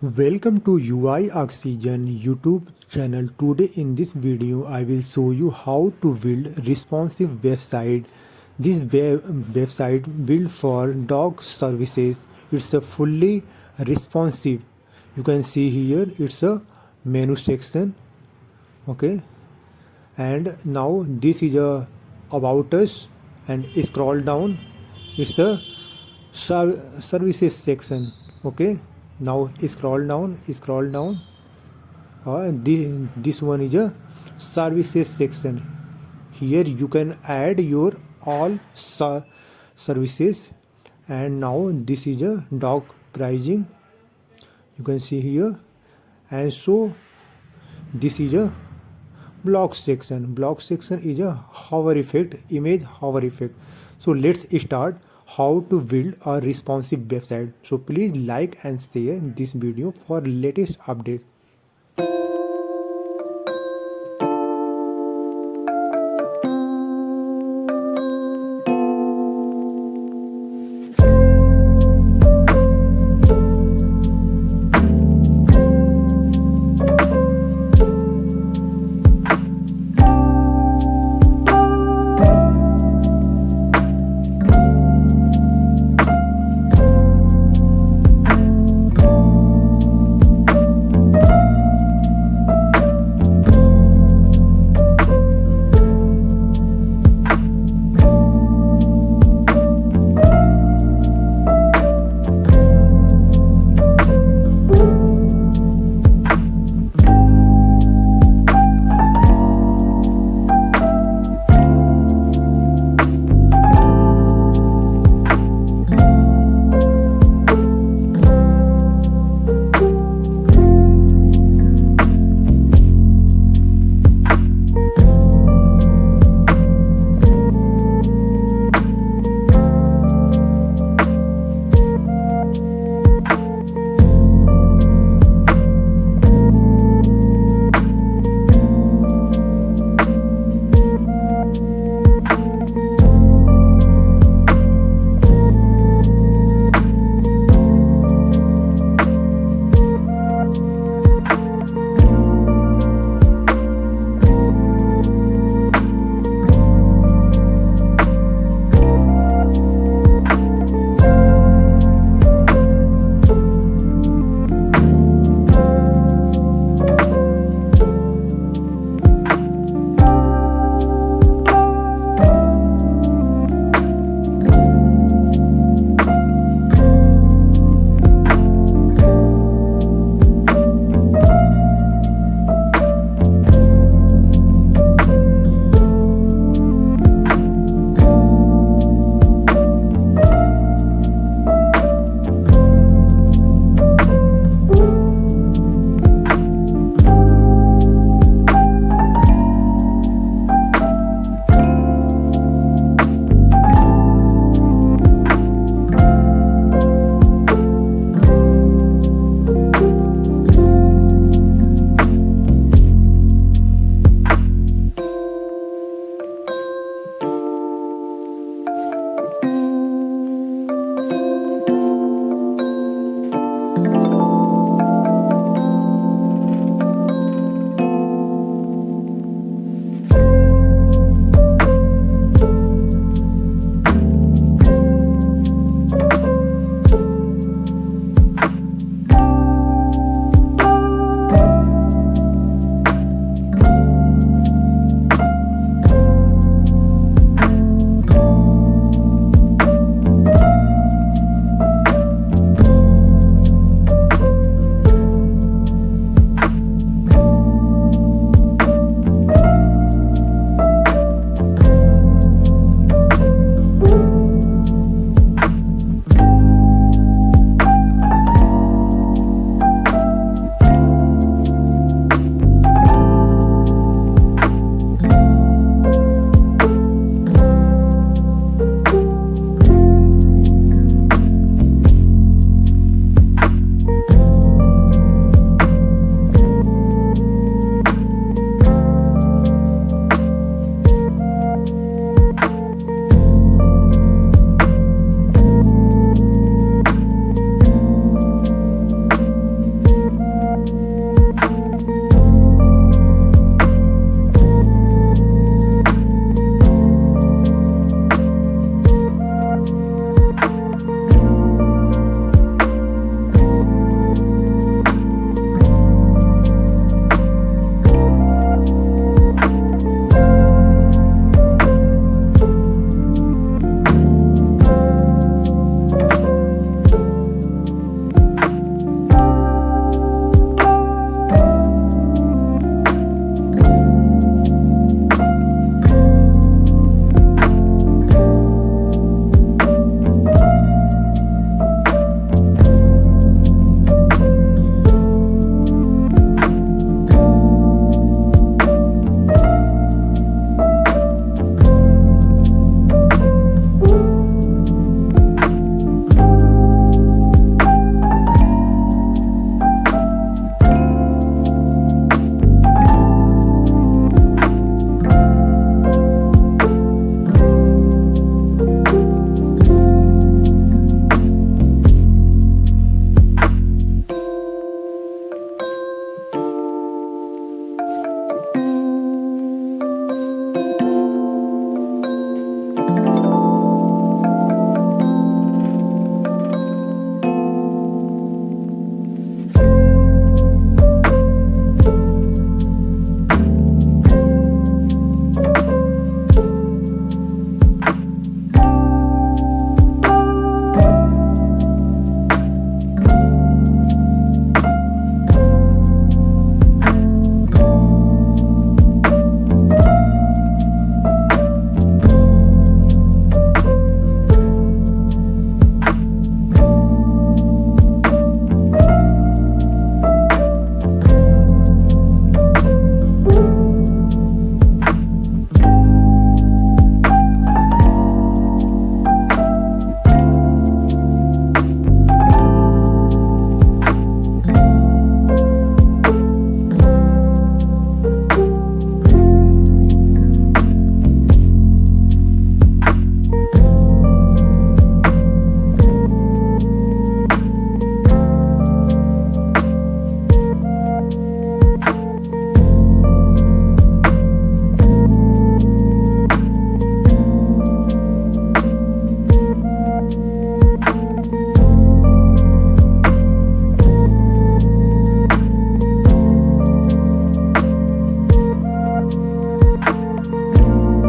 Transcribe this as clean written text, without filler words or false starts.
Welcome to uioxygen YouTube channel. Today in this video I will show you how to build responsive website. This website built for dog services. It's a fully responsive. You can see here it's a menu section. Okay, and now this is a about us, and scroll down, it's a services section. Okay, now scroll down. This one is a services section. Here you can add your all services, and now this is a dog pricing, you can see here. And so this is a block section is a hover effect, image hover effect. So let's start how to build a responsive website. So please like and share this video for latest updates.